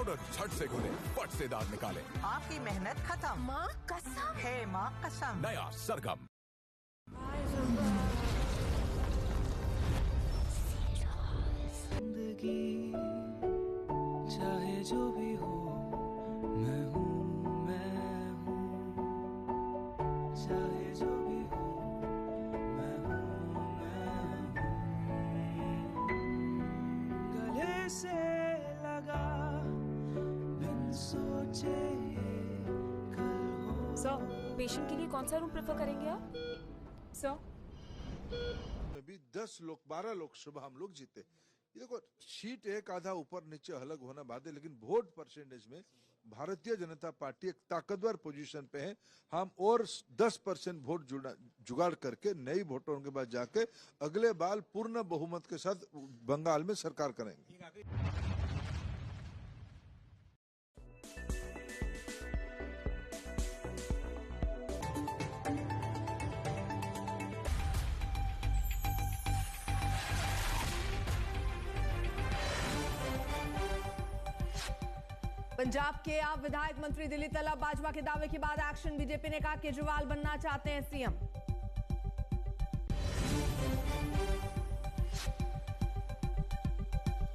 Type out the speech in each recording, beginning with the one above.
Powder झट से घुले, फट से दाग निकाले। आपकी मेहनत खत्म। माँ कसम है माँ कसम। नया सरगम। जिंदगी चाहे जो भी हो, मैं हूँ चाहे जो भी हो, मैं हूँ गले से लगा बिन सोचे कल हो। सर, पेशेंट के लिए कौन सा रूम प्रेफर करेंगे आप? सर में भी 10 लोग 12 लोकसभा हम लोग जीते। ये देखो, सीट एक आधा ऊपर नीचे अलग होना बात है, लेकिन वोट परसेंटेज में भारतीय जनता पार्टी एक ताकतवर पोजीशन पे है। हम और 10% वोट जुगाड़ करके नई वोटरों के बाद जाके अगले बार पूर्ण बहुमत के साथ बंगाल में सरकार करेंगे। पंजाब के आप विधायक मंत्री दिल्ली तलब भाजपा के दावे के बाद एक्शन। बीजेपी ने कहा केजरीवाल बनना चाहते हैं सीएम।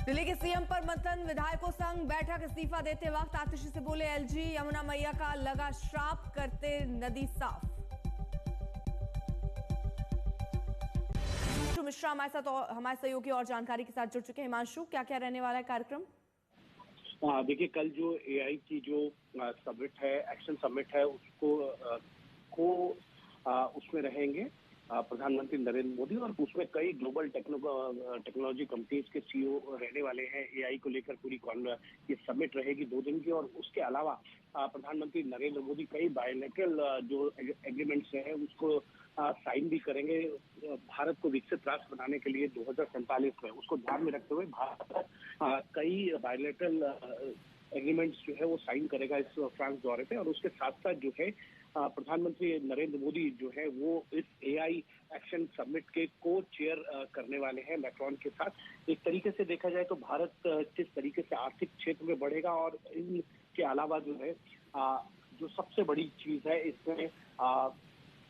दिल्ली के सीएम पर मंथन, विधायकों संग बैठक। इस्तीफा देते वक्त आतिशी से बोले एलजी। यमुना मैया का लगा श्राप, करते नदी साफ। मिश्रा हमारे साथ और हमारे सहयोगी और जानकारी के साथ जुड़ चुके हैं। हिमांशु, क्या क्या रहने वाला है कार्यक्रम? देखिए, कल जो एआई की जो समिट है, एक्शन समिट है, उसमें रहेंगे प्रधानमंत्री नरेंद्र मोदी, और उसमें कई ग्लोबल टेक्नोलॉजी कंपनीज के सीईओ रहने वाले हैं। एआई को लेकर पूरी ये समिट रहेगी 2 दिन की, और उसके अलावा प्रधानमंत्री नरेंद्र मोदी कई बायोलैटरल जो एग्रीमेंट्स हैं उसको साइन भी करेंगे। भारत को विकसित राष्ट्र बनाने के लिए 2047 में, उसको ध्यान में रखते हुए भारत कई बायोलैटरल एग्रीमेंट्स जो है वो साइन करेगा इस फ्रांस दौरे पे। और उसके साथ साथ जो है प्रधानमंत्री नरेंद्र मोदी जो है वो इस एआई एक्शन समिट के को चेयर करने वाले हैं मैक्रॉन के साथ। एक तरीके से देखा जाए तो भारत किस तरीके से आर्थिक क्षेत्र में बढ़ेगा, और इनके अलावा जो है जो सबसे बड़ी चीज है इसमें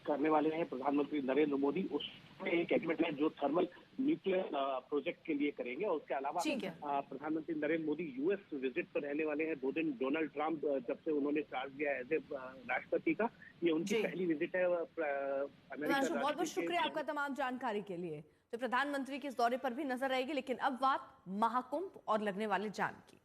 करने वाले हैं प्रधानमंत्री नरेंद्र मोदी, उसमें एक एग्रीमेंट है जो थर्मल न्यूक्लियर प्रोजेक्ट के लिए करेंगे। और उसके अलावा प्रधानमंत्री नरेंद्र मोदी यूएस विजिट पर रहने वाले हैं 2 दिन। डोनाल्ड ट्रंप जब से उन्होंने चार्ज लिया एज ए राष्ट्रपति का, ये उनकी पहली विजिट है अमेरिका। बहुत बहुत शुक्रिया आपका तमाम जानकारी के लिए। तो प्रधानमंत्री के इस दौरे पर भी नजर रहेगी, लेकिन अब बात महाकुंभ और लगने वाले जाम की।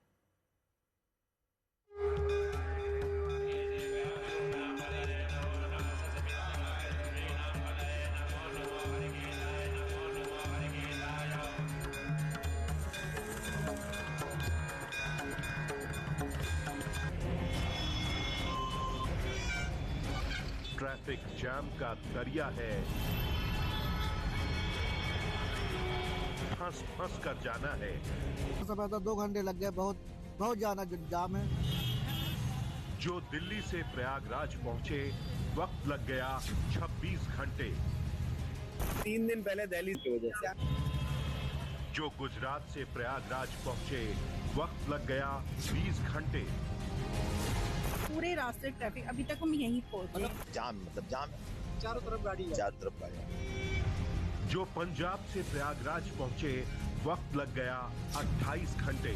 ट्रैफिक जाम का दरिया है, फंस फंस कर जाना है। समय तो 2 घंटे लग गए, बहुत ज्यादा जाम है। जो दिल्ली से प्रयागराज पहुंचे वक्त लग गया 26 घंटे। 3 दिन पहले दिल्ली की वजह से। जो गुजरात से प्रयागराज पहुंचे वक्त लग गया 20 घंटे। पूरे रास्ते ट्रैफिक, अभी तक हम यहीं पहुंचे। जाम चारों तरफ गाड़ी। जो पंजाब से प्रयागराज पहुंचे वक्त लग गया 28 घंटे।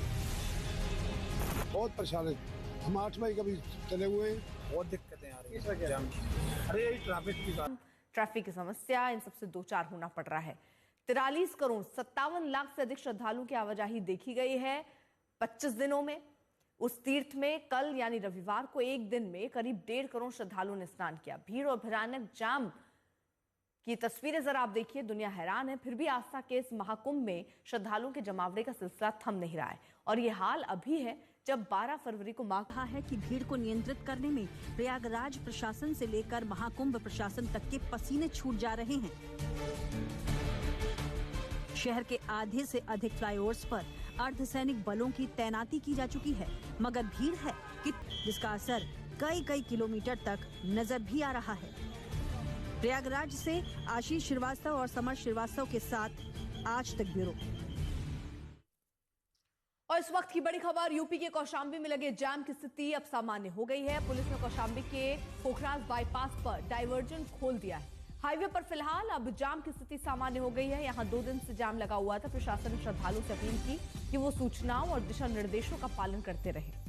बहुत परेशान है हम, 8 मई कभी चले हुए, बहुत दिक्कतें आ रही हैं। अरे ट्रैफिक की समस्या, इन सबसे 2-4 होना पड़ रहा है। 43 करोड़ 57 लाख से अधिक श्रद्धालुओं की आवाजाही देखी गई है 25 दिनों में। उस तीर्थ में कल यानी रविवार को एक दिन में करीब 1.5 करोड़ श्रद्धालुओं ने स्नान किया। भीड़ और भयानक जाम की तस्वीरें जरा आप देखिए, दुनिया हैरान है। फिर भी आस्था के इस महाकुंभ में श्रद्धालुओं के जमावड़े का सिलसिला थम नहीं रहा है, और ये हाल अभी है जब 12 फरवरी को कहा है कि भीड़ को नियंत्रित करने में प्रयागराज प्रशासन से लेकर महाकुंभ प्रशासन तक के पसीने छूट जा रहे हैं। शहर के आधे से अधिक फ्लाईओवर्स पर अर्धसैनिक बलों की तैनाती की जा चुकी है, मगर भीड़ है कि जिसका असर कई किलोमीटर तक नजर भी आ रहा है। प्रयागराज से आशीष श्रीवास्तव और समर श्रीवास्तव के साथ आज तक ब्यूरो। और इस वक्त की बड़ी खबर, यूपी के कौशाम्बी में लगे जाम की स्थिति अब सामान्य हो गई है। पुलिस ने कौशाम्बी के पोखराज बाईपास पर डायवर्जन खोल दिया है। हाईवे पर फिलहाल अब जाम की स्थिति सामान्य हो गई है। यहां 2 दिन से जाम लगा हुआ था। प्रशासन ने श्रद्धालुओं से अपील की कि वो सूचनाओं और दिशा निर्देशों का पालन करते रहे।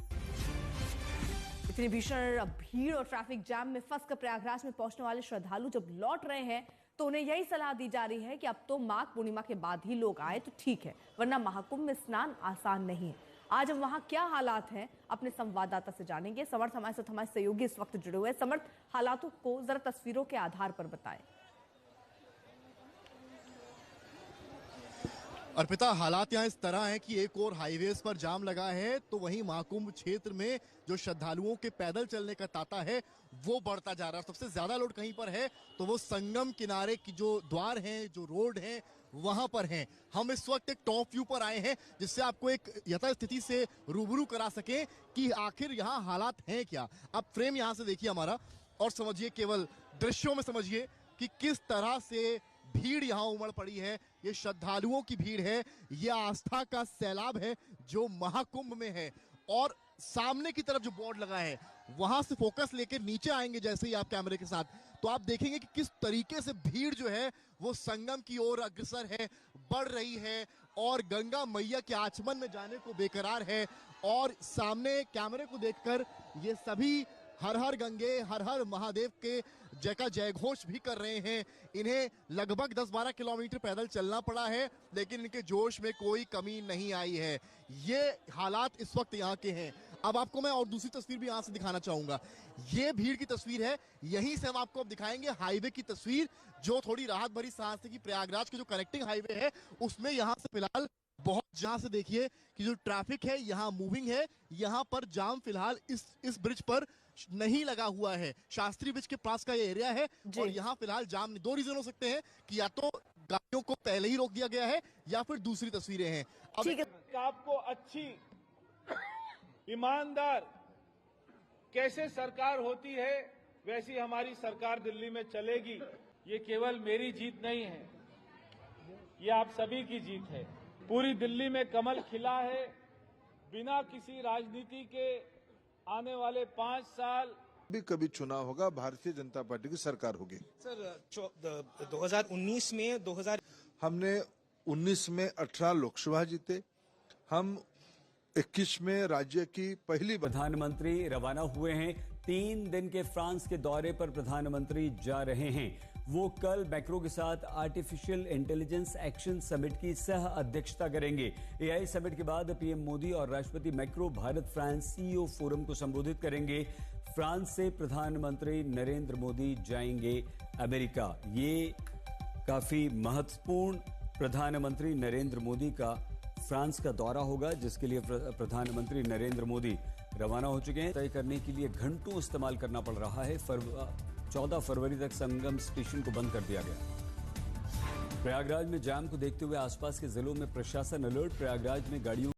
इतनी भीषण भीड़ और ट्रैफिक जाम में फंसकर प्रयागराज में पहुंचने वाले श्रद्धालु जब लौट रहे हैं तो उन्हें यही सलाह दी जा रही है कि अब तो माघ पूर्णिमा के बाद ही लोग आए तो ठीक है, वरना महाकुंभ में स्नान आसान नहीं है। आज हम वहां क्या हालात हैं अपने संवाददाता से जानेंगे। समर्थ हमारे साथ हमारे सहयोगी इस वक्त जुड़े हुए हैं। समर्थ, हालातों को जरा तस्वीरों के आधार पर बताएं। अर्पिता, हालात यहाँ इस तरह हैं कि एक और हाईवेज पर जाम लगा है तो वहीं महाकुंभ क्षेत्र में जो श्रद्धालुओं के पैदल चलने का तांता है वो बढ़ता जा रहा है। सबसे ज्यादा लोड कहीं पर है तो वो संगम किनारे की जो द्वार हैं, जो रोड हैं, वहां पर हैं। हम इस वक्त एक टॉप व्यू पर आए हैं जिससे आपको एक यथास्थिति से रूबरू करा सके कि आखिर यहाँ हालात हैं क्या। आप फ्रेम यहाँ से देखिए हमारा और समझिए, केवल दृश्यों में समझिए कि किस तरह से भीड़ यहाँ उमड़ पड़ी है। ये श्रद्धालुओं की भीड़ है, ये आस्था का सैलाब है जो महाकुंभ में है। और सामने की तरफ जो बोर्ड लगा है वहां से फोकस लेकर नीचे आएंगे जैसे ही आप कैमरे के साथ, तो आप देखेंगे कि किस तरीके से भीड़ जो है वो संगम की ओर अग्रसर है, बढ़ रही है और गंगा मैया के आचमन में जाने को बेकरार है। और सामने कैमरे को देखकर ये सभी हर हर गंगे, हर हर महादेव के जय का जय घोष भी कर रहे हैं। इन्हें लगभग 10-12 किलोमीटर पैदल चलना पड़ा है लेकिन इनके जोश में कोई कमी नहीं आई है। ये हालात इस वक्त यहाँ के हैं। अब आपको मैं और दूसरी तस्वीर भी यहाँ से दिखाना चाहूंगा। ये भीड़ की तस्वीर है, यहीं से हम आपको अब दिखाएंगे हाईवे की तस्वीर जो थोड़ी राहत भरी सांस की प्रयागराज के जो कनेक्टिंग हाईवे है उसमें यहाँ से फिलहाल बहुत, जहां से देखिए कि जो ट्रैफिक है यहाँ मूविंग है। यहाँ पर जाम फिलहाल इस ब्रिज पर नहीं लगा हुआ है। शास्त्री ब्रिज के पास का ये एरिया है और यहाँ फिलहाल जाम नहीं। 2 रीजन हो सकते हैं कि या तो गाड़ियों को पहले ही रोक दिया गया है या फिर दूसरी तस्वीरें हैं। आपको अच्छी ईमानदार कैसे सरकार होती है वैसी हमारी सरकार दिल्ली में चलेगी। ये केवल मेरी जीत नहीं है, ये आप सभी की जीत है। पूरी दिल्ली में कमल खिला है। बिना किसी राजनीति के आने वाले 5 साल कभी चुनाव होगा, भारतीय जनता पार्टी की सरकार होगी। सर 2019 में हमने 19 में 18 लोकसभा जीते। हम 21 में राज्य की पहली प्रधानमंत्री रवाना हुए हैं। 3 दिन के फ्रांस के दौरे पर प्रधानमंत्री जा रहे हैं। वो कल मैक्रो के साथ आर्टिफिशियल इंटेलिजेंस एक्शन समिट की सह अध्यक्षता करेंगे। एआई समिट के बाद पीएम मोदी और राष्ट्रपति macro Bharat France CEO forum को संबोधित करेंगे। फ्रांस से प्रधानमंत्री नरेंद्र मोदी जाएंगे अमेरिका। ये काफी महत्वपूर्ण प्रधानमंत्री नरेंद्र मोदी का फ्रांस का दौरा होगा जिसके लिए प्रधानमंत्री नरेंद्र मोदी रवाना हो चुके हैं। तय करने के लिए घंटों इस्तेमाल करना पड़ रहा है। 14 फरवरी तक संगम स्टेशन को बंद कर दिया गया। प्रयागराज में जाम को देखते हुए आसपास के जिलों में प्रशासन अलर्ट। प्रयागराज में गाड़ियों